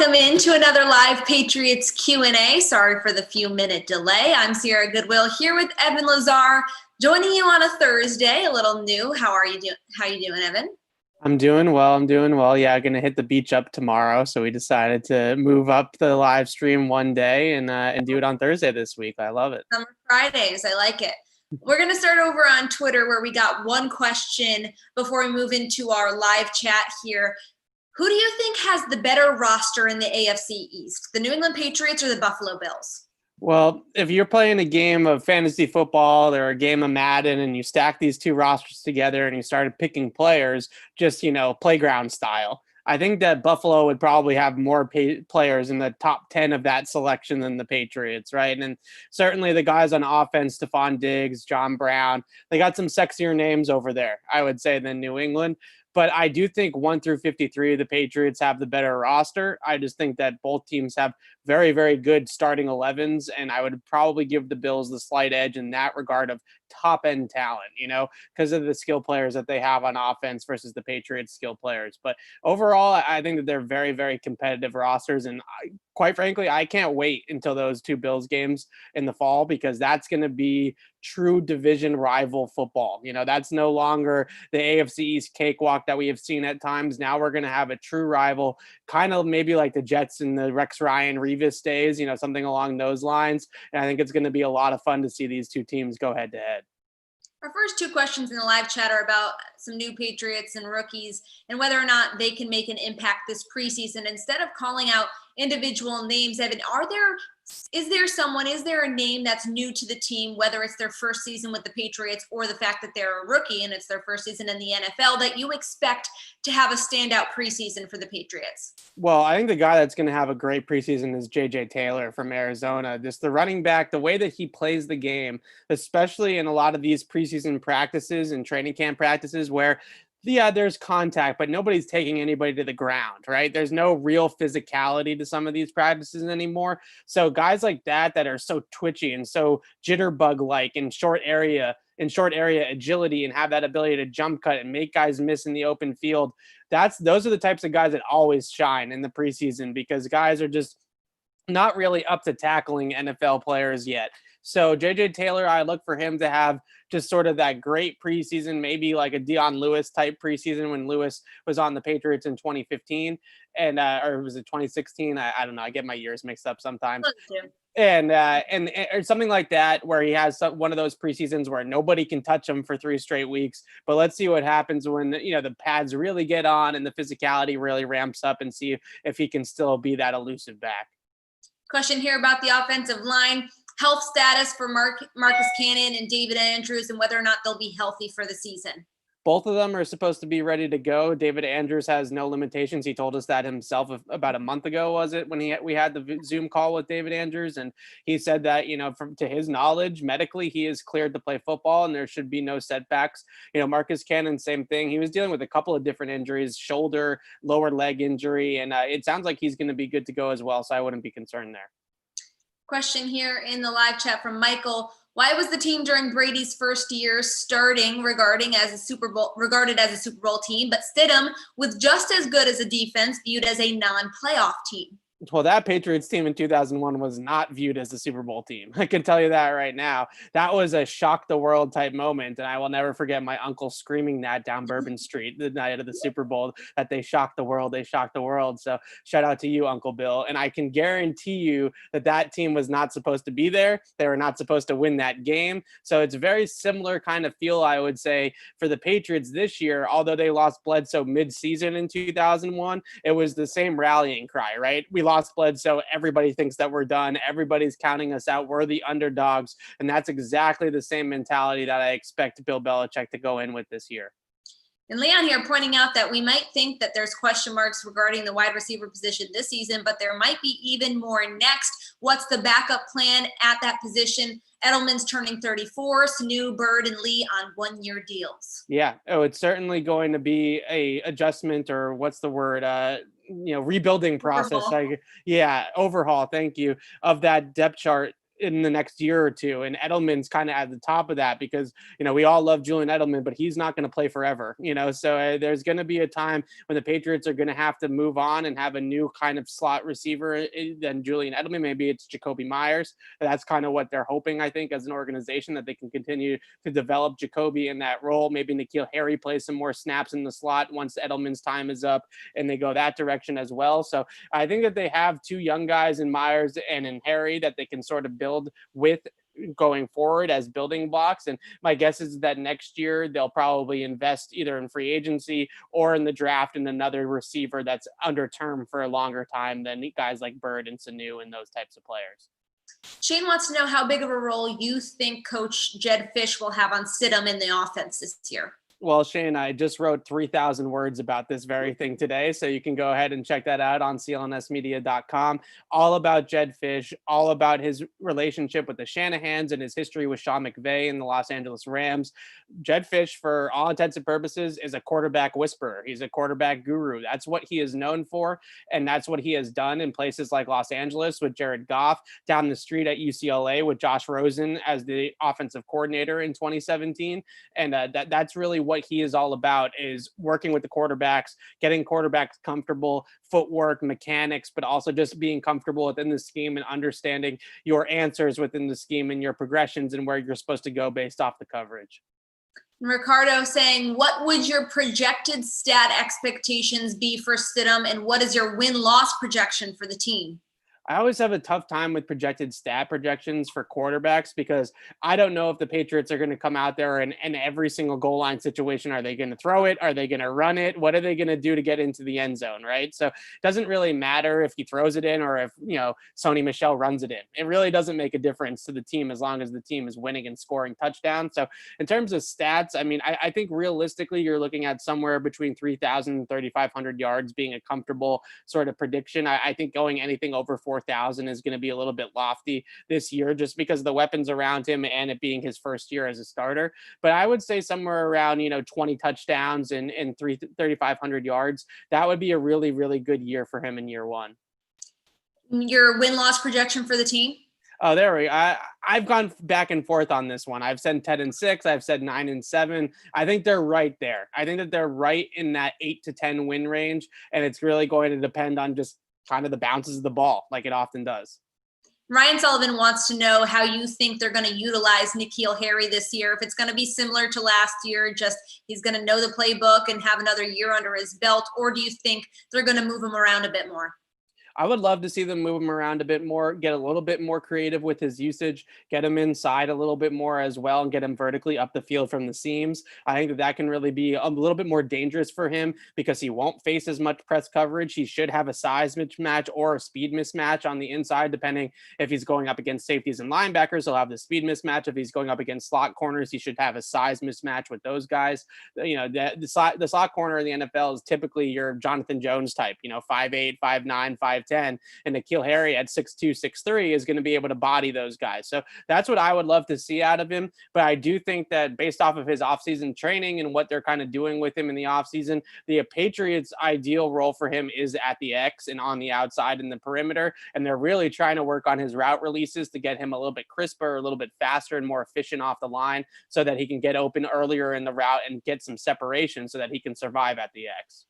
Welcome into another live Patriots Q A. Sorry for the few-minute delay. I'm Sierra Goodwill here with Evan Lazar, joining you on a Thursday, a little new. How are you doing? How you doing, Evan? I'm doing well. Yeah, going to hit the beach up tomorrow, so we decided to move up the live stream one day and do it on Thursday this week. I love it. Summer Fridays, I like it. We're going to start over on Twitter where we got one question before we move into our live chat here. Who do you think has the better roster in the AFC East, the New England Patriots or the Buffalo Bills? Well, if you're playing a game of fantasy football or a game of Madden and you stack these two rosters together and you started picking players, just, playground style, I think that Buffalo would probably have more players in the top 10 of that selection than the Patriots, right? And certainly the guys on offense, Stephon Diggs, John Brown, they got some sexier names over there, I would say, than New England. But I do think 1 through 53, the Patriots have the better roster. I just think that both teams have very, very good starting 11s, and I would probably give the Bills the slight edge in that regard of top-end talent, because of the skill players that they have on offense versus the Patriots' skill players. But overall, I think that they're very, very competitive rosters, and quite frankly, I can't wait until those two Bills games in the fall, because that's going to be true division rival football. That's no longer the AFC East cakewalk that we have seen at times. Now we're going to have a true rival, kind of maybe like the Jets and the Rex Ryan Revis days, something along those lines. And I think it's going to be a lot of fun to see these two teams go head to head. Our first two questions in the live chat are about some new Patriots and rookies and whether or not they can make an impact this preseason. Instead of calling out individual names, Evan, is there a name that's new to the team, whether it's their first season with the Patriots or the fact that they're a rookie and it's their first season in the NFL, that you expect to have a standout preseason for the Patriots? Well, I think the guy that's going to have a great preseason is J.J. Taylor from Arizona. Just the running back, the way that he plays the game, especially in a lot of these preseason practices and training camp practices where there's contact, but nobody's taking anybody to the ground, right? There's no real physicality to some of these practices anymore. So guys like that are so twitchy and so jitterbug-like in short area agility and have that ability to jump cut and make guys miss in the open field. Those are the types of guys that always shine in the preseason, because guys are just not really up to tackling NFL players yet. So J.J. Taylor, I look for him to have just sort of that great preseason, maybe like a Dion Lewis type preseason when Lewis was on the Patriots in 2015 or was it 2016? I don't know. I get my years mixed up sometimes. And or something like that, where he has one of those preseasons where nobody can touch him for 3 straight weeks. But let's see what happens when the pads really get on and the physicality really ramps up, and see if he can still be that elusive back. Question here about the offensive line. Health status for Marcus Cannon and David Andrews, and whether or not they'll be healthy for the season. Both of them are supposed to be ready to go. David Andrews has no limitations. He told us that himself about a month ago, was it, when we had the Zoom call with David Andrews, and he said that to his knowledge, medically, he is cleared to play football, and there should be no setbacks. Marcus Cannon, same thing. He was dealing with a couple of different injuries, shoulder, lower leg injury, and it sounds like he's going to be good to go as well. So I wouldn't be concerned there. Question here in the live chat from Michael. Why was the team during Brady's first year starting regarded as a Super Bowl team, but Stidham, with just as good as a defense, viewed as a non-playoff team? Well, that Patriots team in 2001 was not viewed as a Super Bowl team. I can tell you that right now. That was a shock the world type moment. And I will never forget my uncle screaming that down Bourbon Street the night of the Super Bowl, that they shocked the world. They shocked the world. So shout out to you, Uncle Bill. And I can guarantee you that team was not supposed to be there. They were not supposed to win that game. So it's a very similar kind of feel, I would say, for the Patriots this year. Although they lost Bledsoe mid-season in 2001, it was the same rallying cry, right? We lost Bledsoe. Everybody thinks that we're done. Everybody's counting us out. We're the underdogs. And that's exactly the same mentality that I expect Bill Belichick to go in with this year. And Leon here pointing out that we might think that there's question marks regarding the wide receiver position this season, but there might be even more next. What's the backup plan at that position? Edelman's turning 34, Sanu, Bird, and Lee on 1-year deals. Yeah. Oh, it's certainly going to be a adjustment, or what's the word? Rebuilding process. Overhaul. Overhaul. Thank you. Of that depth chart in the next year or two. And Edelman's kind of at the top of that because, we all love Julian Edelman, but he's not going to play forever, so there's going to be a time when the Patriots are going to have to move on and have a new kind of slot receiver than Julian Edelman. Maybe it's Jacoby Myers. That's kind of what they're hoping, I think, as an organization, that they can continue to develop Jacoby in that role. Maybe Nikhil Harry plays some more snaps in the slot once Edelman's time is up and they go that direction as well. So I think that they have two young guys in Myers and in Harry that they can sort of build with going forward as building blocks. And my guess is that next year they'll probably invest either in free agency or in the draft in another receiver that's under term for a longer time than guys like Bird and Sanu and those types of players. Shane wants to know how big of a role you think Coach Jed Fish will have on Stidham in the offense this year. Well, Shane, I just wrote 3,000 words about this very thing today, so you can go ahead and check that out on clnsmedia.com. All about Jed Fish, all about his relationship with the Shanahans and his history with Sean McVay and the Los Angeles Rams. Jed Fish, for all intents and purposes, is a quarterback whisperer. He's a quarterback guru. That's what he is known for, and that's what he has done in places like Los Angeles with Jared Goff, down the street at UCLA with Josh Rosen as the offensive coordinator in 2017. And that's really what he is all about, is working with the quarterbacks, getting quarterbacks comfortable, footwork, mechanics, but also just being comfortable within the scheme and understanding your answers within the scheme and your progressions and where you're supposed to go based off the coverage. Ricardo saying, what would your projected stat expectations be for Stidham, and what is your win-loss projection for the team? I always have a tough time with projected stat projections for quarterbacks because I don't know if the Patriots are going to come out there and every single goal line situation, are they going to throw it? Are they going to run it? What are they going to do to get into the end zone, right? So it doesn't really matter if he throws it in or if, Sony Michel runs it in. It really doesn't make a difference to the team as long as the team is winning and scoring touchdowns. So in terms of stats, I think realistically you're looking at somewhere between 3,000 and 3,500 yards being a comfortable sort of prediction. I think going anything over 4,000 is going to be a little bit lofty this year just because of the weapons around him and it being his first year as a starter. But I would say somewhere around, 20 touchdowns and 3,500 yards. That would be a really, really good year for him in year one. Your win-loss projection for the team? Oh, there we go. I've gone back and forth on this one. I've said 10-6. I've said 9-7. I think they're right there. I think that they're right in that 8 to 10 win range. And it's really going to depend on just kind of the bounces of the ball like it often does. Ryan Sullivan wants to know how you think they're going to utilize Nikhil Harry this year. If it's going to be similar to last year, just he's going to know the playbook and have another year under his belt, or do you think they're going to move him around a bit more? I would love to see them move him around a bit more, get a little bit more creative with his usage, get him inside a little bit more as well, and get him vertically up the field from the seams. I think that can really be a little bit more dangerous for him because he won't face as much press coverage. He should have a size mismatch or a speed mismatch on the inside, depending if he's going up against safeties and linebackers. He'll have the speed mismatch. If he's going up against slot corners, he should have a size mismatch with those guys. The slot corner in the NFL is typically your Jonathan Jones type, 5'8", 5'9", 5'10", and Nikhil Harry at 6'2", 6'3" is going to be able to body those guys. So that's what I would love to see out of him. But I do think that based off of his offseason training and what they're kind of doing with him in the offseason, the Patriots' ideal role for him is at the X and on the outside in the perimeter. And they're really trying to work on his route releases to get him a little bit crisper, a little bit faster and more efficient off the line so that he can get open earlier in the route and get some separation so that he can survive at the X.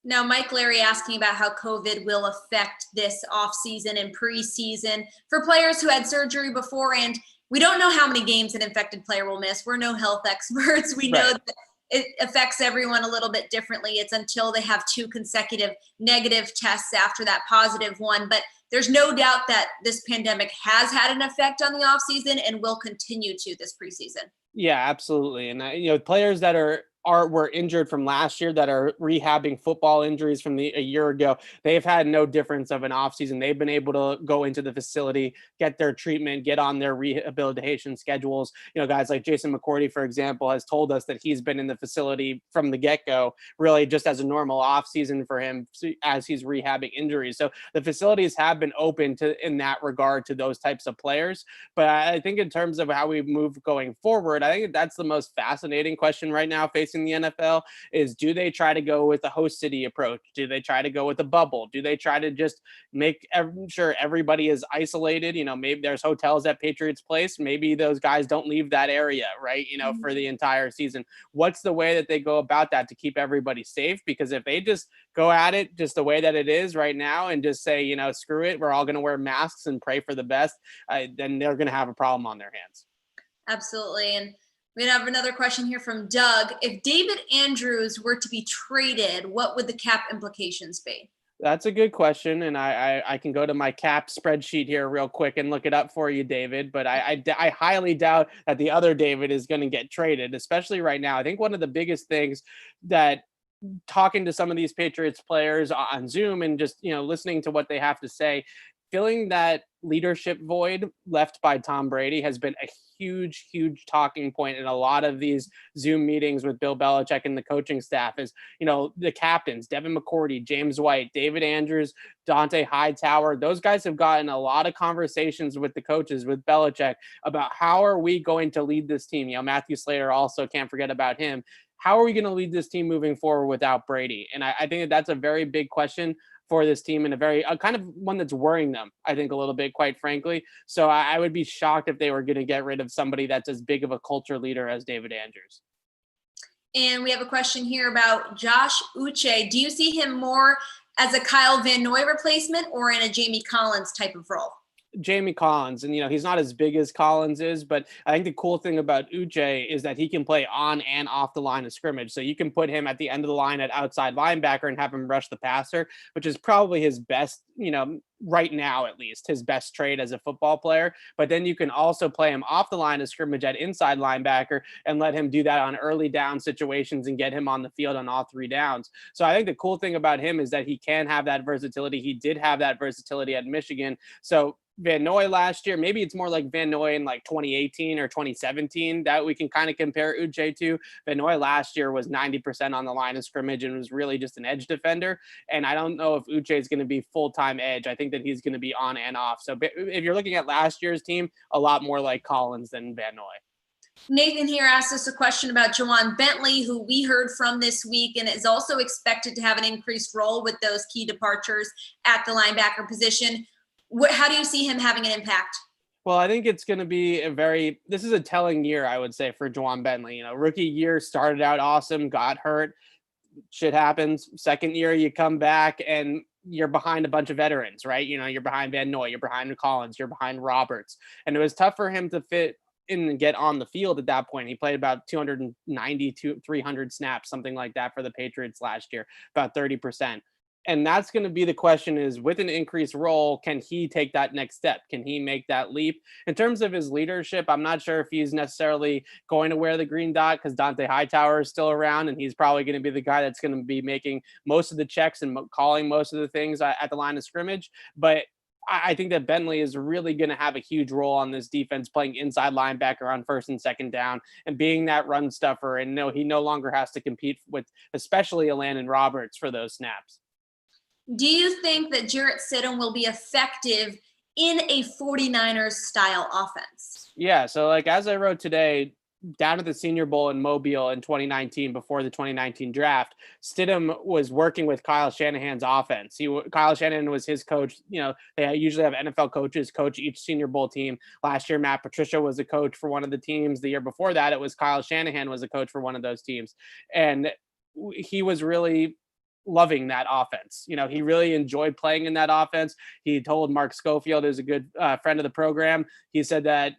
Now, Mike Larry asking about how COVID will affect this offseason and preseason for players who had surgery before. And we don't know how many games an infected player will miss. We're no health experts. We know that it affects everyone a little bit differently. It's until they have 2 consecutive negative tests after that positive one. But there's no doubt that this pandemic has had an effect on the offseason and will continue to this preseason. Yeah, absolutely. And, players that were injured from last year that are rehabbing football injuries from a year ago, they've had no difference of an offseason. They've been able to go into the facility, get their treatment, get on their rehabilitation schedules. Guys like Jason McCourty, for example, has told us that he's been in the facility from the get-go, really just as a normal offseason for him as he's rehabbing injuries. So the facilities have been open in that regard to those types of players. But I think in terms of how we move going forward, I think that's the most fascinating question right now facing facing the NFL is, do they try to go with a host city approach? Do they try to go with a bubble? Do they try to just make sure everybody is isolated? Maybe there's hotels at Patriots Place. Maybe those guys don't leave that area, right? For the entire season. What's the way that they go about that to keep everybody safe? Because if they just go at it just the way that it is right now and just say, screw it, we're all going to wear masks and pray for the best, then they're going to have a problem on their hands. Absolutely. And we have another question here from Doug. If David Andrews were to be traded, what would the cap implications be? That's a good question, and I can go to my cap spreadsheet here real quick and look it up for you, David. But I highly doubt that the other David is going to get traded, especially right now. I think one of the biggest things that, talking to some of these Patriots players on Zoom and just listening to what they have to say, filling that leadership void left by Tom Brady has been a huge talking point in a lot of these Zoom meetings with Bill Belichick and the coaching staff. Is the captains, Devin McCourty, James White, David Andrews, Dante Hightower, those guys have gotten a lot of conversations with the coaches, with Belichick, about how are we going to lead this team. Matthew Slater also, can't forget about him. How are we going to lead this team moving forward without Brady? And I think that's a very big question for this team, and a very kind of one that's worrying them, I think, a little bit, quite frankly. So I would be shocked if they were going to get rid of somebody that's as big of a culture leader as David Andrews. And we have a question here about Josh Uche. Do you see him more as a Kyle Van Noy replacement or in a Jamie Collins type of role? Jamie Collins, and he's not as big as Collins is, but I think the cool thing about Uche is that he can play on and off the line of scrimmage. So you can put him at the end of the line at outside linebacker and have him rush the passer, which is probably his best, right now, at least his best trait as a football player. But then you can also play him off the line of scrimmage at inside linebacker and let him do that on early down situations and get him on the field on all three downs. So I think the cool thing about him is that he can have that versatility. He did have that versatility at Michigan. So Van Noy last year, maybe it's more like Van Noy in like 2018 or 2017 that we can kind of compare Uche to. Van Noy last year was 90% on the line of scrimmage and was really just an edge defender. And I don't know if Uche is going to be full-time edge. I think that he's going to be on and off. So if you're looking at last year's team, a lot more like Collins than Van Noy. Nathan here asked us a question about JaJuan Bentley, who we heard from this week and is also expected to have an increased role with those key departures at the linebacker position. How do you see him having an impact? Well, I think it's going to be this is a telling year, I would say, for JaJuan Bentley. Rookie year started out awesome, got hurt. Shit happens. Second year, you come back and you're behind a bunch of veterans, right? You're behind Van Noy, you're behind Collins, you're behind Roberts. And it was tough for him to fit in and get on the field at that point. He played about 290 to 300 snaps, something like that for the Patriots last year, about 30%. And that's going to be the question, is with an increased role, can he take that next step? Can he make that leap? In terms of his leadership, I'm not sure if he's necessarily going to wear the green dot because Dante Hightower is still around, and he's probably going to be the guy that's going to be making most of the checks and calling most of the things at the line of scrimmage. But I think that Bentley is really going to have a huge role on this defense, playing inside linebacker on first and second down and being that run stuffer. And no, he no longer has to compete with especially Landon Roberts for those snaps. Do you think that Jarrett Stidham will be effective in a 49ers style offense? Yeah. So as I wrote today, down at the Senior Bowl in Mobile in 2019, before the 2019 draft, Stidham was working with Kyle Shanahan's offense. Kyle Shanahan was his coach. They usually have NFL coaches coach each Senior Bowl team. Last year, Matt Patricia was a coach for one of the teams. The year before that, it was Kyle Shanahan was a coach for one of those teams. And he was really loving that offense. He really enjoyed playing in that offense. He told Mark Schofield, who's a good friend of the program, he said that,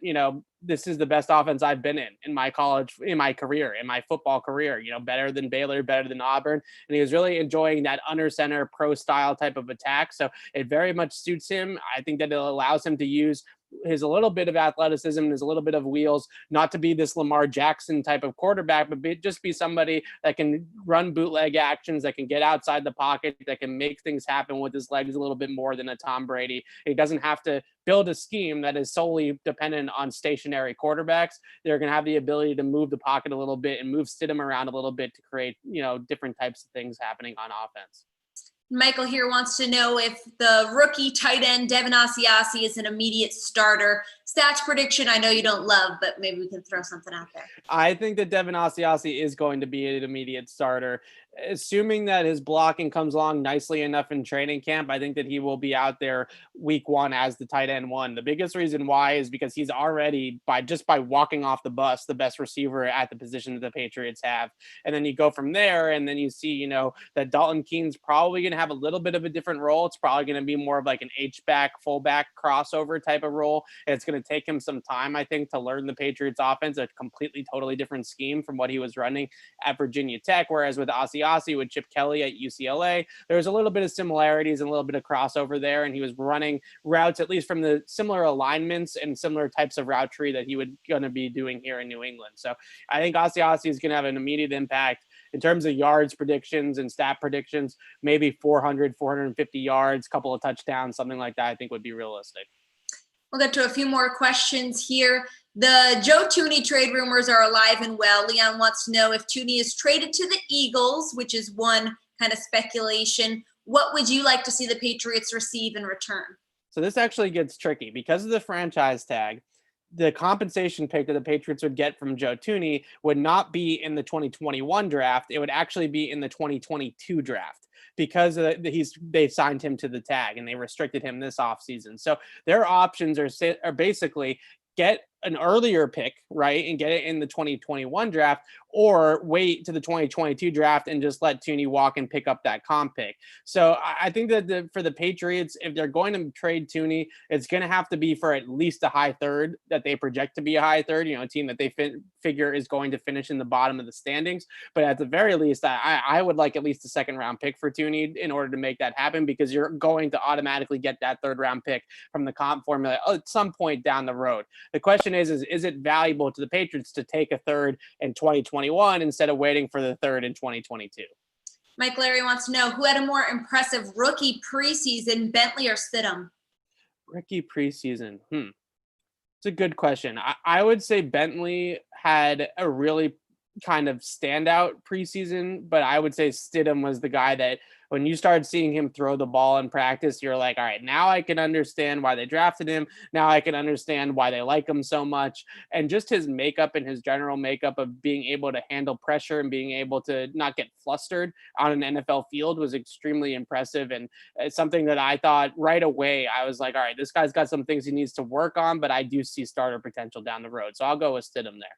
this is the best offense I've been in my career, in my football career, better than Baylor, better than Auburn. And he was really enjoying that under center pro style type of attack. So it very much suits him. I think that it allows him to use his a little bit of athleticism, his a little bit of wheels, not to be this Lamar Jackson type of quarterback, but just be somebody that can run bootleg actions, that can get outside the pocket, that can make things happen with his legs a little bit more than a Tom Brady. He doesn't have to build a scheme that is solely dependent on stationary quarterbacks. They're going to have the ability to move the pocket a little bit and move Stidham around a little bit to create, different types of things happening on offense. Michael here wants to know if the rookie tight end Devonta Aussie is an immediate starter. Stats prediction, I know you don't love, but maybe we can throw something out there. I think that Devonta Aussie is going to be an immediate starter. Assuming that his blocking comes along nicely enough in training camp, I think that he will be out there week one as the tight end one. The biggest reason why is because he's already, by walking off the bus, the best receiver at the position that the Patriots have. And then you go from there, and then you see, that Dalton Keene's probably going to have a little bit of a different role. It's probably going to be more of like an H-back, fullback crossover type of role. And it's going to take him some time, I think, to learn the Patriots offense, a completely, totally different scheme from what he was running at Virginia Tech. Whereas with Aussie with Chip Kelly at UCLA, there was a little bit of similarities and a little bit of crossover there, and he was running routes at least from the similar alignments and similar types of route tree that he would going to be doing here in New England. So I think Aussie is going to have an immediate impact in terms of yards predictions and stat predictions. Maybe 400, 450 yards, couple of touchdowns, something like that, I think would be realistic. We'll get to a few more questions here. The Joe Tunney trade rumors are alive and well. Leon wants to know if Tunney is traded to the Eagles, which is one kind of speculation. What would you like to see the Patriots receive in return? So this actually gets tricky because of the franchise tag. The compensation pick that the Patriots would get from Joe Tunney would not be in the 2021 draft. It would actually be in the 2022 draft because they signed him to the tag and they restricted him this offseason. So their options are basically get an earlier pick, right, and get it in the 2021 draft, or wait to the 2022 draft and just let Tunney walk and pick up that comp pick. So I think that for the Patriots, if they're going to trade Tunney, it's going to have to be for at least a high third that they project to be a high third, a team that they figure is going to finish in the bottom of the standings. But at the very least, I would like at least a second round pick for Tunney in order to make that happen, because you're going to automatically get that third round pick from the comp formula at some point down the road. The question is it valuable to the Patriots to take a third in 2021 instead of waiting for the third in 2022? Mike Larry wants to know who had a more impressive rookie preseason, Bentley or Stidham? Rookie preseason. It's a good question. I would say Bentley had a really kind of standout preseason, but I would say Stidham was the guy that when you started seeing him throw the ball in practice, you're like, all right, now I can understand why they drafted him. Now I can understand why they like him so much. And just his makeup and his general makeup of being able to handle pressure and being able to not get flustered on an NFL field was extremely impressive. And it's something that I thought right away, I was like, all right, this guy's got some things he needs to work on, but I do see starter potential down the road. So I'll go with Stidham there.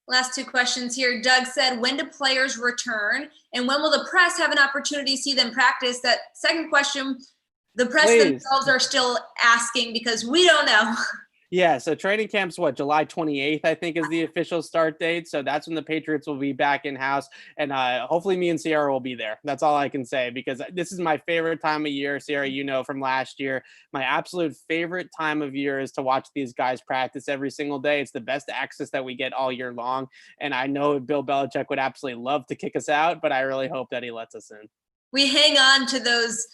Last two questions here. Doug said, when do players return? And when will the press have an opportunity to see them practice? That second question, the press themselves are still asking because we don't know. Yeah, so training camp's July 28th, I think, is the official start date. So that's when the Patriots will be back in-house. And hopefully me and Sierra will be there. That's all I can say, because this is my favorite time of year. Sierra, from last year, my absolute favorite time of year is to watch these guys practice every single day. It's the best access that we get all year long. And I know Bill Belichick would absolutely love to kick us out, but I really hope that he lets us in. We hang on to those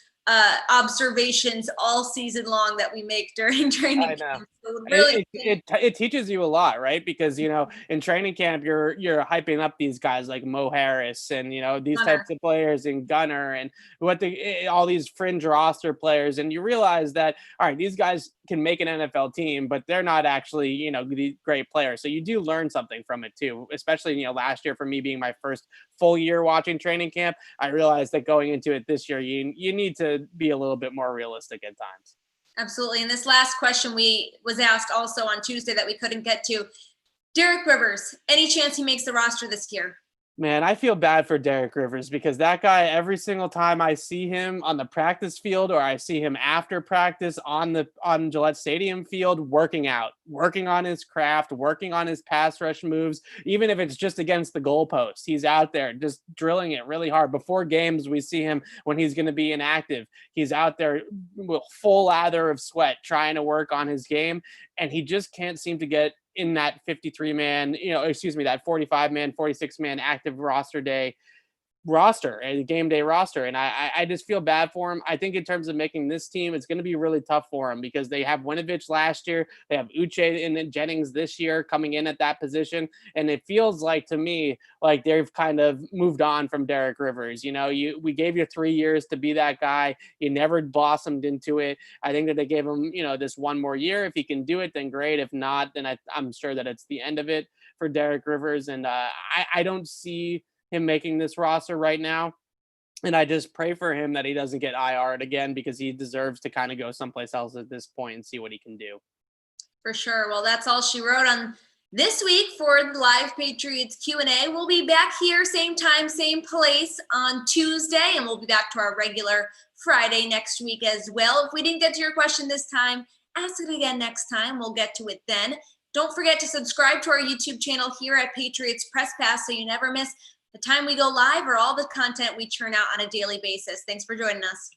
observations all season long that we make during training camp. So it teaches you a lot, right? Because in training camp you're hyping up these guys like Mo Harris and these Gunner. types of players and Gunner and all these fringe roster players, and you realize that all right, these guys can make an NFL team, but they're not actually these great players. So you do learn something from it too. Especially last year, for me being my first full year watching training camp, I realized that going into it this year, you need to be a little bit more realistic at times. Absolutely. And this last question was asked also on Tuesday that we couldn't get to. Derek Rivers, any chance he makes the roster this year? Man, I feel bad for Derek Rivers, because that guy, every single time I see him on the practice field or I see him after practice on Gillette Stadium field, working out, working on his craft, working on his pass rush moves, even if it's just against the goalpost, he's out there just drilling it really hard. Before games, we see him when he's going to be inactive. He's out there with full lather of sweat trying to work on his game, and he just can't seem to get in that 53-man, that 45-man, 46-man active roster day. roster, a game day roster. And I just feel bad for him. I think in terms of making this team, it's going to be really tough for him because they have Winovich last year. They have Uche and Jennings this year coming in at that position. And it feels like to me, like they've kind of moved on from Derek Rivers. We gave you 3 years to be that guy. You never blossomed into it. I think that they gave him, this one more year. If he can do it, then great. If not, then I'm sure that it's the end of it for Derek Rivers. And I don't see him making this roster right now. And I just pray for him that he doesn't get IR'd again, because he deserves to kind of go someplace else at this point and see what he can do. For sure. Well, that's all she wrote on this week for the live Patriots Q&A. We'll be back here, same time, same place on Tuesday, and we'll be back to our regular Friday next week as well. If we didn't get to your question this time, ask it again next time. We'll get to it then. Don't forget to subscribe to our YouTube channel here at Patriots Press Pass so you never miss the time we go live or all the content we churn out on a daily basis. Thanks for joining us.